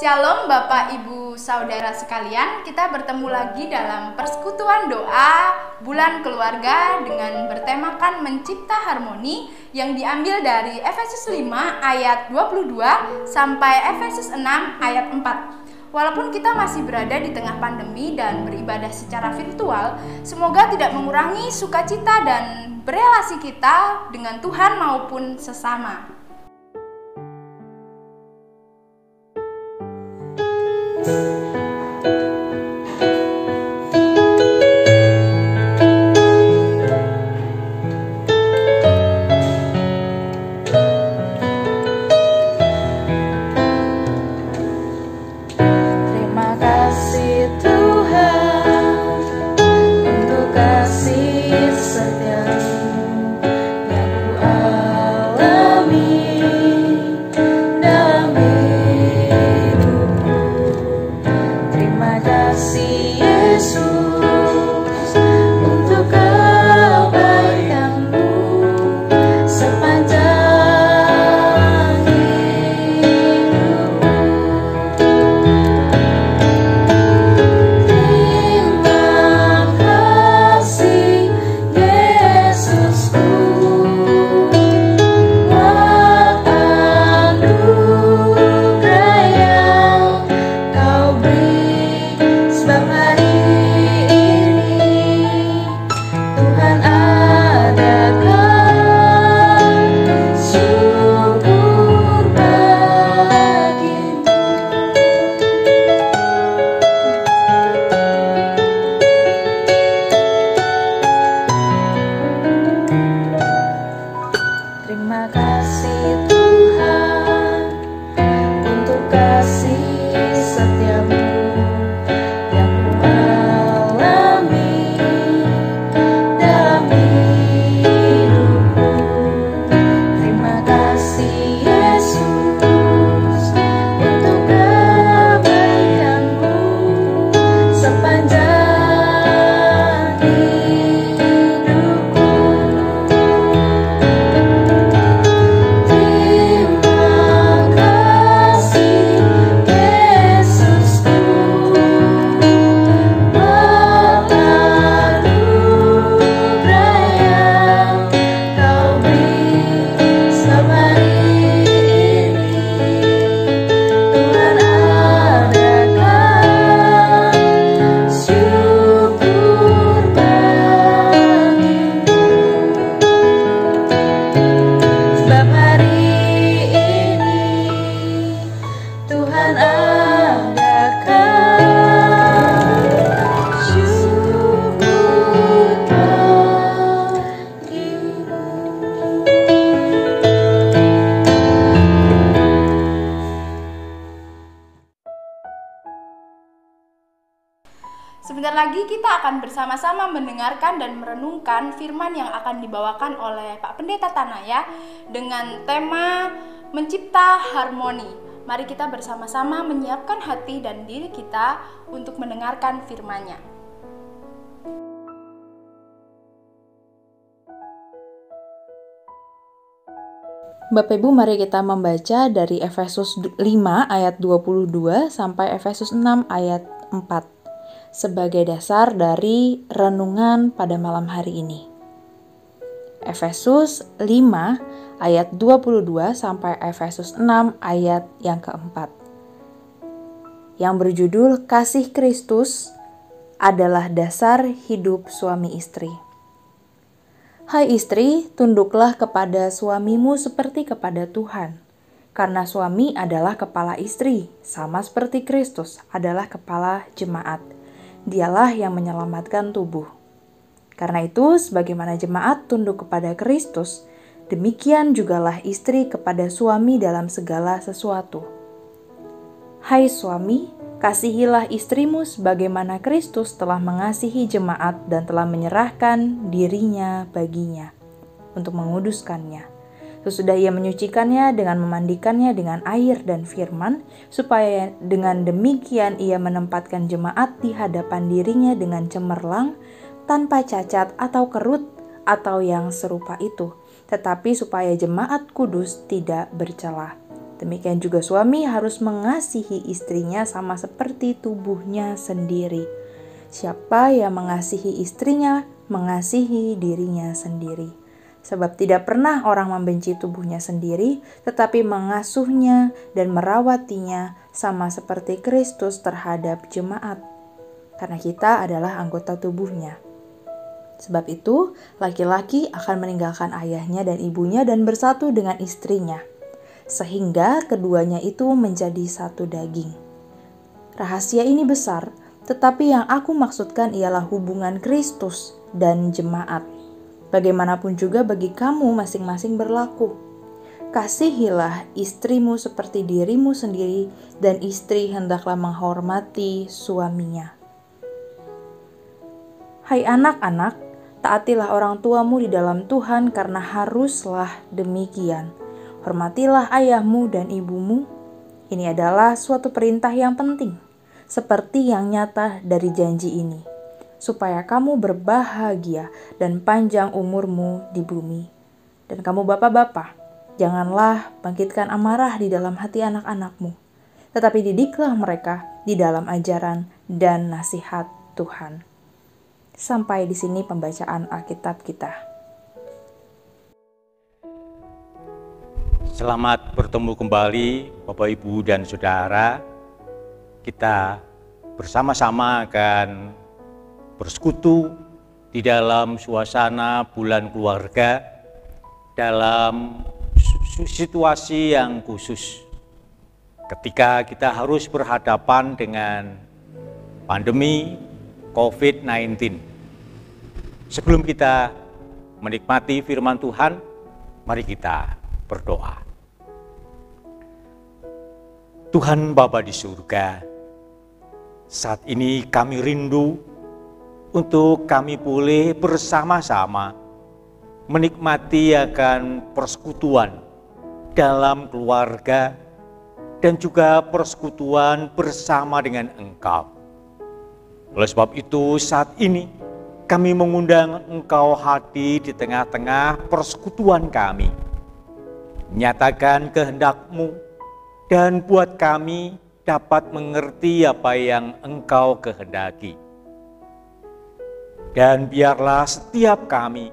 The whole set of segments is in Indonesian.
Shalom Bapak Ibu Saudara sekalian, kita bertemu lagi dalam persekutuan doa bulan keluarga dengan bertemakan mencipta harmoni yang diambil dari Efesus 5 ayat 22 sampai Efesus 6 ayat 4. Walaupun kita masih berada di tengah pandemi dan beribadah secara virtual, semoga tidak mengurangi sukacita dan berelasi kita dengan Tuhan maupun sesama. Sebentar lagi kita akan bersama-sama mendengarkan dan merenungkan firman yang akan dibawakan oleh Pak Pendeta Tanaya dengan tema mencipta harmoni. Mari kita bersama-sama menyiapkan hati dan diri kita untuk mendengarkan firman-Nya. Bapak Ibu, mari kita membaca dari Efesus 5 ayat 22 sampai Efesus 6 ayat 4 sebagai dasar dari renungan pada malam hari ini. Efesus 5 ayat 22 sampai Efesus 6 ayat yang keempat, yang berjudul Kasih Kristus adalah dasar hidup suami istri. Hai istri, tunduklah kepada suamimu seperti kepada Tuhan, karena suami adalah kepala istri, sama seperti Kristus adalah kepala jemaat. Dialah yang menyelamatkan tubuh. Karena itu, sebagaimana jemaat tunduk kepada Kristus, demikian jugalah istri kepada suami dalam segala sesuatu. Hai suami, kasihilah istrimu sebagaimana Kristus telah mengasihi jemaat dan telah menyerahkan dirinya baginya untuk menguduskannya. Sesudah ia menyucikannya dengan memandikannya dengan air dan firman, supaya dengan demikian ia menempatkan jemaat di hadapan dirinya dengan cemerlang, tanpa cacat atau kerut atau yang serupa itu, tetapi supaya jemaat kudus tidak bercela. Demikian juga suami harus mengasihi istrinya sama seperti tubuhnya sendiri. Siapa yang mengasihi istrinya, mengasihi dirinya sendiri. Sebab tidak pernah orang membenci tubuhnya sendiri, tetapi mengasuhnya dan merawatinya sama seperti Kristus terhadap jemaat. Karena kita adalah anggota tubuhnya. Sebab itu, laki-laki akan meninggalkan ayahnya dan ibunya dan bersatu dengan istrinya, sehingga keduanya itu menjadi satu daging. Rahasia ini besar, tetapi yang aku maksudkan ialah hubungan Kristus dan jemaat. Bagaimanapun juga bagi kamu masing-masing berlaku. Kasihilah istrimu seperti dirimu sendiri, dan istri hendaklah menghormati suaminya. Hai anak-anak, taatilah orang tuamu di dalam Tuhan karena haruslah demikian. Hormatilah ayahmu dan ibumu. Ini adalah suatu perintah yang penting, seperti yang nyata dari janji ini, supaya kamu berbahagia dan panjang umurmu di bumi. Dan kamu bapak-bapak, janganlah bangkitkan amarah di dalam hati anak-anakmu, tetapi didiklah mereka di dalam ajaran dan nasihat Tuhan. Sampai di sini pembacaan Alkitab kita. Selamat bertemu kembali Bapak, Ibu, dan Saudara. Kita bersama-sama akan bersekutu di dalam suasana bulan keluarga dalam situasi yang khusus ketika kita harus berhadapan dengan pandemi COVID-19. Sebelum kita menikmati firman Tuhan, mari kita berdoa. Tuhan Bapa di surga, saat ini kami rindu untuk kami boleh bersama-sama menikmati akan persekutuan dalam keluarga dan juga persekutuan bersama dengan Engkau. Oleh sebab itu saat ini kami mengundang Engkau hadir di tengah-tengah persekutuan kami. Nyatakan kehendak-Mu dan buat kami dapat mengerti apa yang Engkau kehendaki. Dan biarlah setiap kami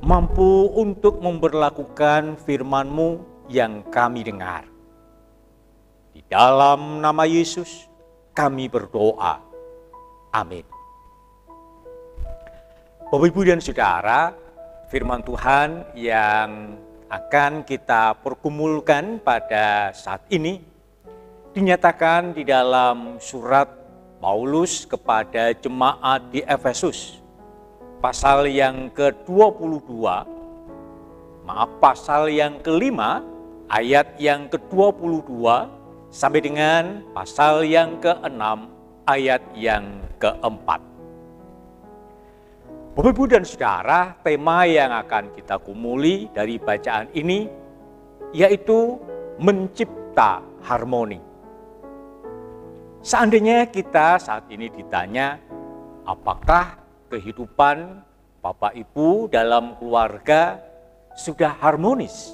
mampu untuk memberlakukan firman-Mu yang kami dengar. Di dalam nama Yesus kami berdoa. Amin. Bapak, Ibu, dan Saudara, firman Tuhan yang akan kita pergumulkan pada saat ini dinyatakan di dalam surat Paulus kepada jemaat di Efesus, pasal yang ke-22, pasal yang ke-5, ayat yang ke-22, sampai dengan pasal yang ke-6, ayat yang ke-4. Bapak, Ibu, dan Saudara, tema yang akan kita gumuli dari bacaan ini yaitu mencipta harmoni. Seandainya kita saat ini ditanya, apakah kehidupan Bapak Ibu dalam keluarga sudah harmonis?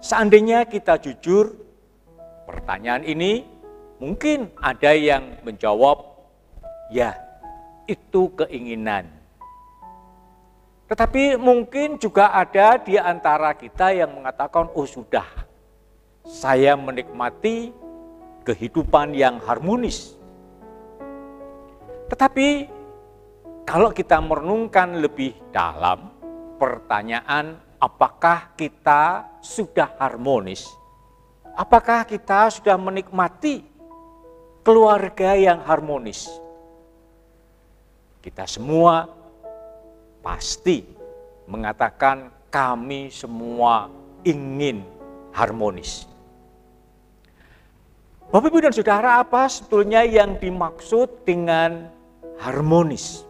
Seandainya kita jujur, pertanyaan ini mungkin ada yang menjawab, ya, itu keinginan. Tetapi mungkin juga ada di antara kita yang mengatakan, oh sudah, saya menikmati kehidupan yang harmonis. Tetapi kalau kita merenungkan lebih dalam pertanyaan, apakah kita sudah harmonis? Apakah kita sudah menikmati keluarga yang harmonis? Kita semua pasti mengatakan kami semua ingin harmonis. Bapak, Ibu, dan Saudara, apa sebetulnya yang dimaksud dengan harmonis?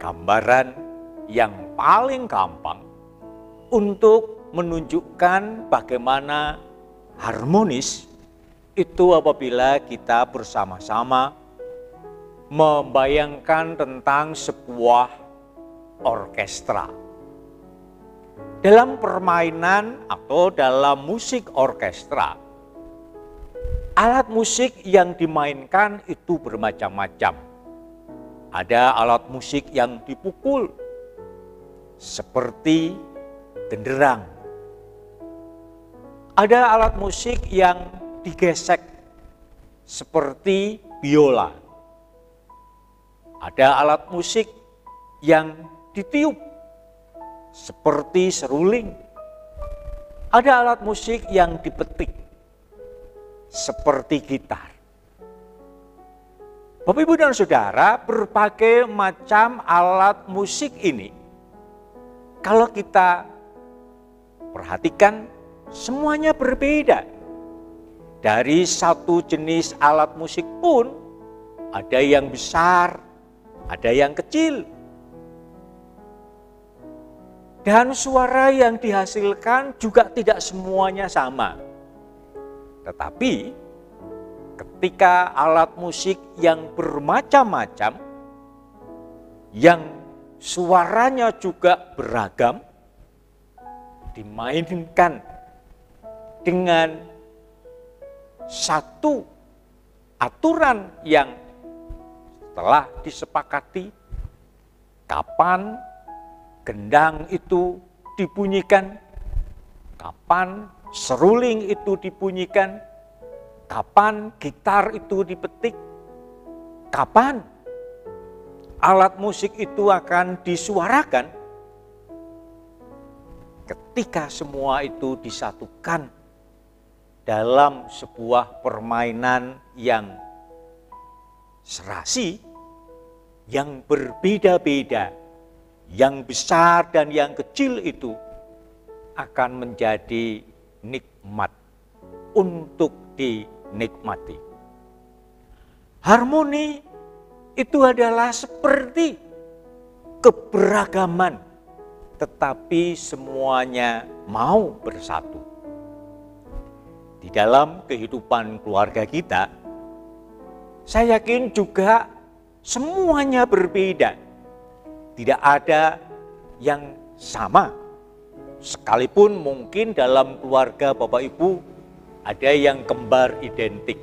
Gambaran yang paling gampang untuk menunjukkan bagaimana harmonis itu apabila kita bersama-sama membayangkan tentang sebuah orkestra. Dalam permainan atau dalam musik orkestra, alat musik yang dimainkan itu bermacam-macam. Ada alat musik yang dipukul, seperti genderang. Ada alat musik yang digesek, seperti biola. Ada alat musik yang ditiup, seperti seruling. Ada alat musik yang dipetik, seperti gitar. Bapak, Ibu, dan Saudara, berbagai macam alat musik ini, kalau kita perhatikan, semuanya berbeda. Dari satu jenis alat musik pun, ada yang besar, ada yang kecil. Dan suara yang dihasilkan juga tidak semuanya sama. Tetapi ketika alat musik yang bermacam-macam, yang suaranya juga beragam, dimainkan dengan satu aturan yang telah disepakati, kapan gendang itu dibunyikan, kapan seruling itu dibunyikan, kapan gitar itu dipetik, kapan alat musik itu akan disuarakan. Ketika semua itu disatukan dalam sebuah permainan yang serasi, yang berbeda-beda, yang besar dan yang kecil itu akan menjadi nikmat untuk dinikmati. Harmoni itu adalah seperti keberagaman, tetapi semuanya mau bersatu. Di dalam kehidupan keluarga kita, saya yakin juga semuanya berbeda. Tidak ada yang sama. Sekalipun mungkin dalam keluarga Bapak Ibu ada yang kembar identik.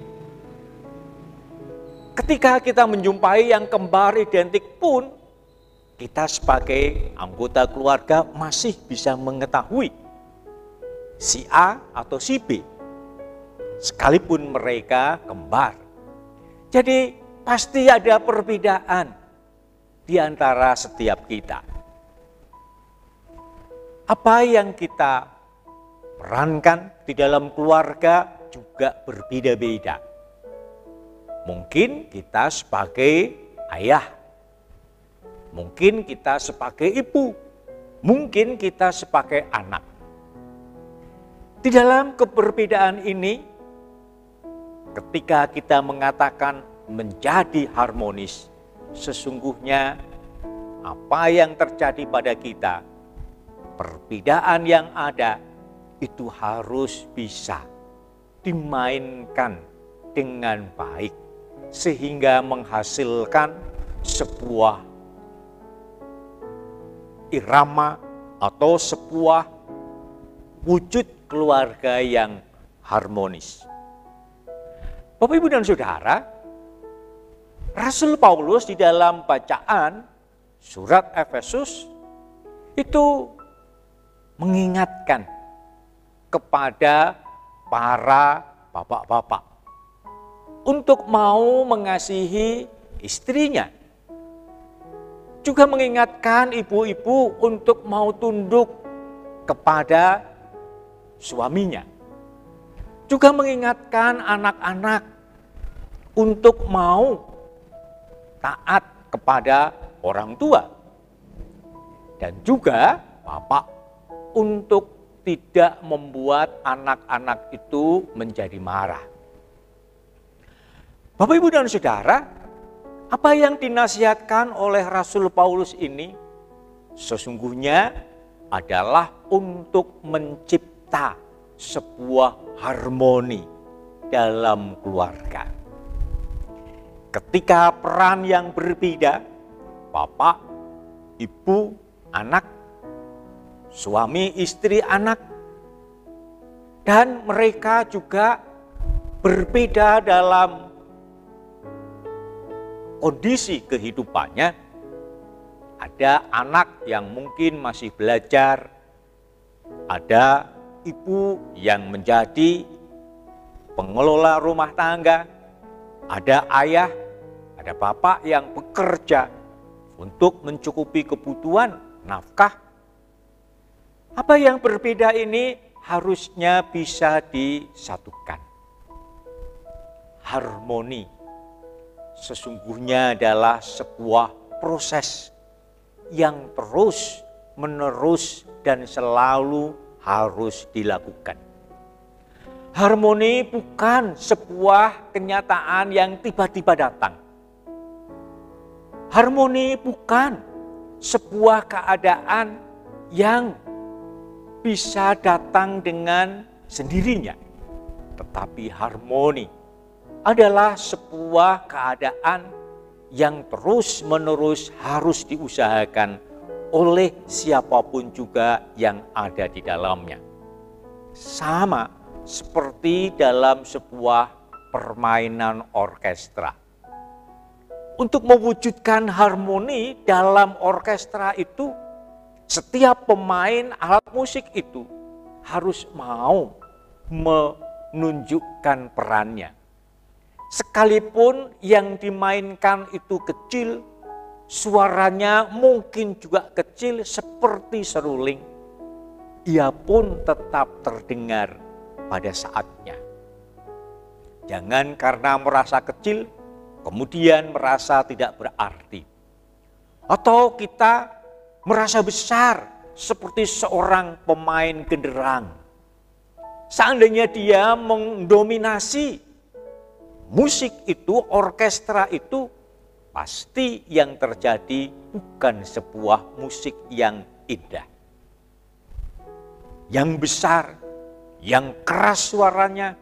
Ketika kita menjumpai yang kembar identik pun, kita sebagai anggota keluarga masih bisa mengetahui si A atau si B, sekalipun mereka kembar. Jadi pasti ada perbedaan di antara setiap kita. Apa yang kita perankan di dalam keluarga juga berbeda-beda. Mungkin kita sebagai ayah, mungkin kita sebagai ibu, mungkin kita sebagai anak. Di dalam keberbedaan ini, ketika kita mengatakan menjadi harmonis, sesungguhnya apa yang terjadi pada kita, perbedaan yang ada itu harus bisa dimainkan dengan baik sehingga menghasilkan sebuah irama atau sebuah wujud keluarga yang harmonis. Bapak, Ibu, dan Saudara, Rasul Paulus di dalam bacaan surat Efesus itu mengingatkan kepada para bapak-bapak untuk mau mengasihi istrinya. Juga mengingatkan ibu-ibu untuk mau tunduk kepada suaminya. Juga mengingatkan anak-anak untuk mau taat kepada orang tua. Dan juga bapak untuk tidak membuat anak-anak itu menjadi marah. Bapak, Ibu, dan Saudara, apa yang dinasihatkan oleh Rasul Paulus ini sesungguhnya adalah untuk mencipta sebuah harmoni dalam keluarga. Ketika peran yang berbeda, bapak, ibu, anak, suami, istri, anak. Dan mereka juga berbeda dalam kondisi kehidupannya. Ada anak yang mungkin masih belajar, ada ibu yang menjadi pengelola rumah tangga, ada ayah, ada bapak yang bekerja untuk mencukupi kebutuhan nafkah. Apa yang berbeda ini harusnya bisa disatukan. Harmoni sesungguhnya adalah sebuah proses yang terus-menerus dan selalu harus dilakukan. Harmoni bukan sebuah kenyataan yang tiba-tiba datang. Harmoni bukan sebuah keadaan yang bisa datang dengan sendirinya. Tetapi harmoni adalah sebuah keadaan yang terus-menerus harus diusahakan oleh siapapun juga yang ada di dalamnya. Sama seperti dalam sebuah permainan orkestra. Untuk mewujudkan harmoni dalam orkestra itu, setiap pemain alat musik itu harus mau menunjukkan perannya. Sekalipun yang dimainkan itu kecil, suaranya mungkin juga kecil seperti seruling, ia pun tetap terdengar pada saatnya. Jangan karena merasa kecil, kemudian merasa tidak berarti. Atau kita merasa besar seperti seorang pemain genderang. Seandainya dia mendominasi musik itu, orkestra itu, pasti yang terjadi bukan sebuah musik yang indah. Yang besar, yang keras suaranya,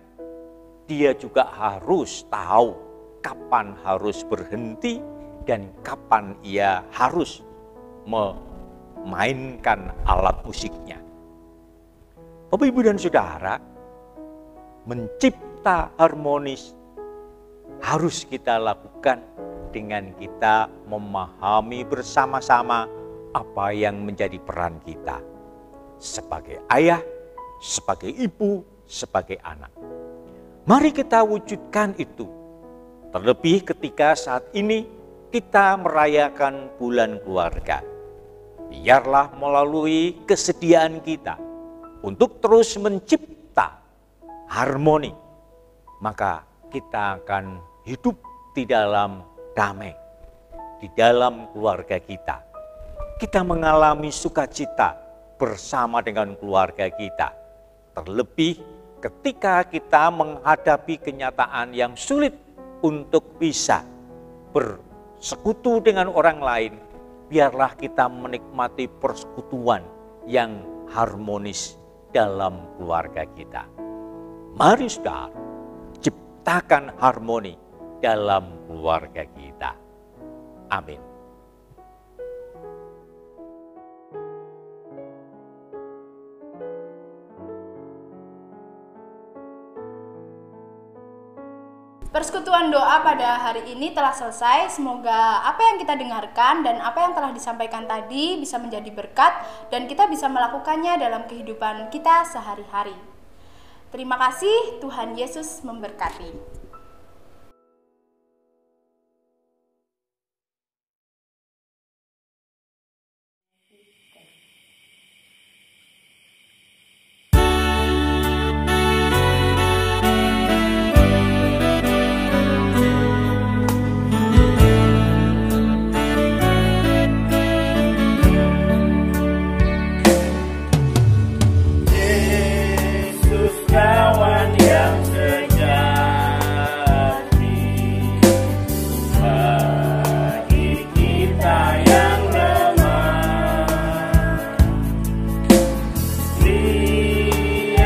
dia juga harus tahu kapan harus berhenti dan kapan ia harus memainkan alat musiknya. Bapak, Ibu, dan Saudara, mencipta harmonis harus kita lakukan dengan kita memahami bersama-sama apa yang menjadi peran kita sebagai ayah, sebagai ibu, sebagai anak. Mari kita wujudkan itu. Terlebih ketika saat ini kita merayakan bulan keluarga. Biarlah melalui kesediaan kita untuk terus mencipta harmoni, maka kita akan hidup di dalam damai, di dalam keluarga kita. Kita mengalami sukacita bersama dengan keluarga kita. Terlebih ketika kita menghadapi kenyataan yang sulit untuk bisa bersekutu dengan orang lain, biarlah kita menikmati persekutuan yang harmonis dalam keluarga kita. Mari saudara, ciptakan harmoni dalam keluarga kita. Amin. Persekutuan doa pada hari ini telah selesai. Semoga apa yang kita dengarkan dan apa yang telah disampaikan tadi bisa menjadi berkat dan kita bisa melakukannya dalam kehidupan kita sehari-hari. Terima kasih, Tuhan Yesus memberkati.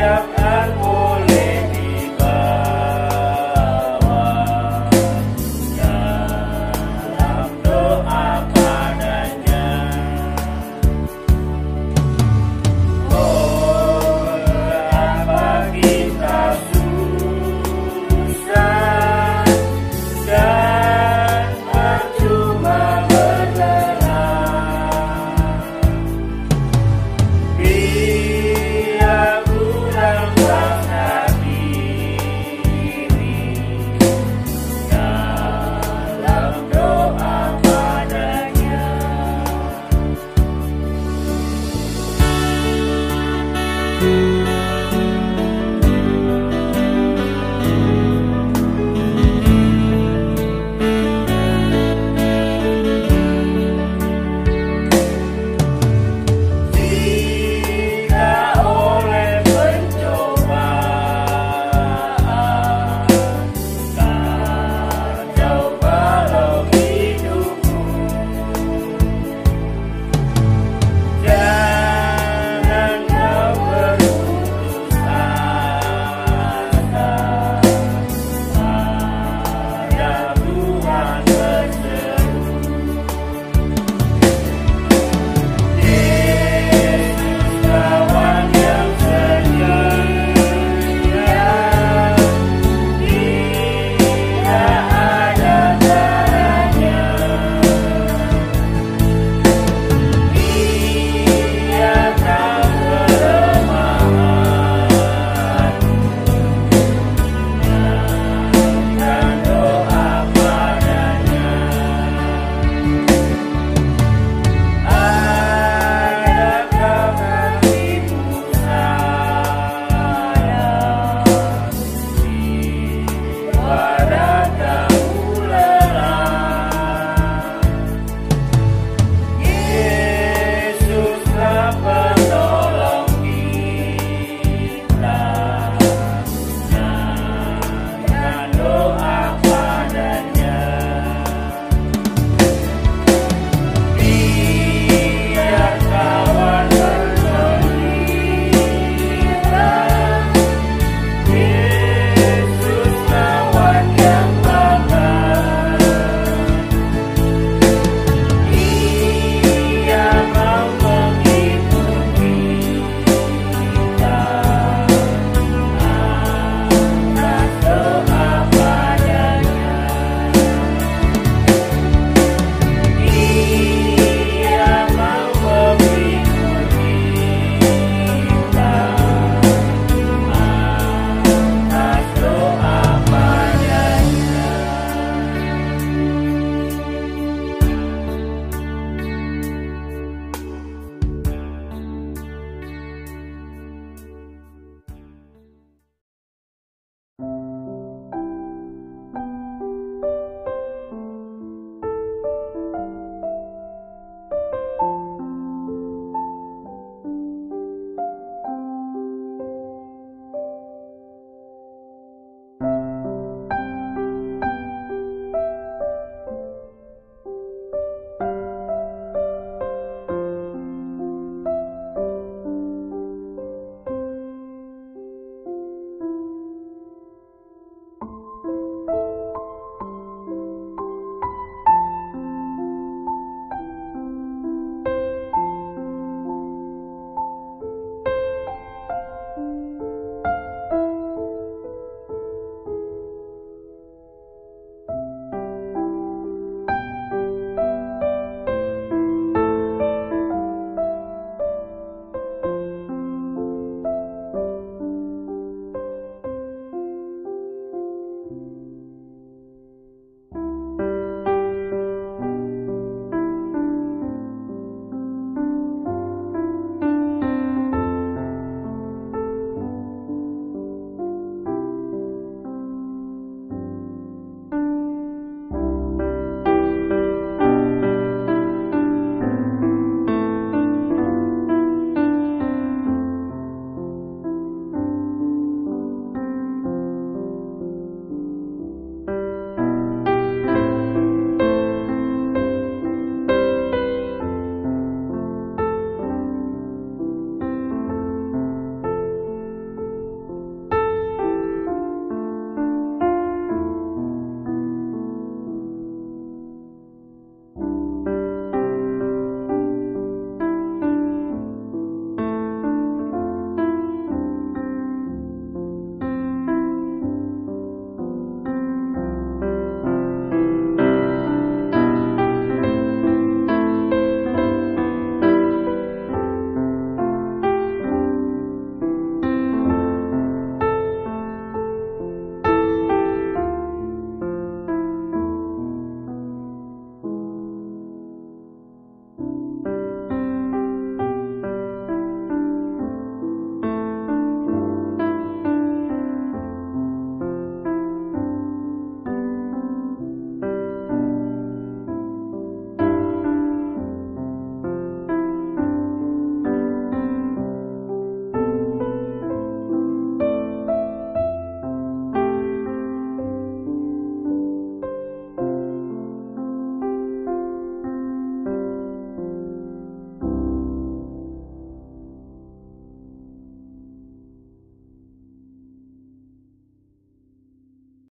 Tiap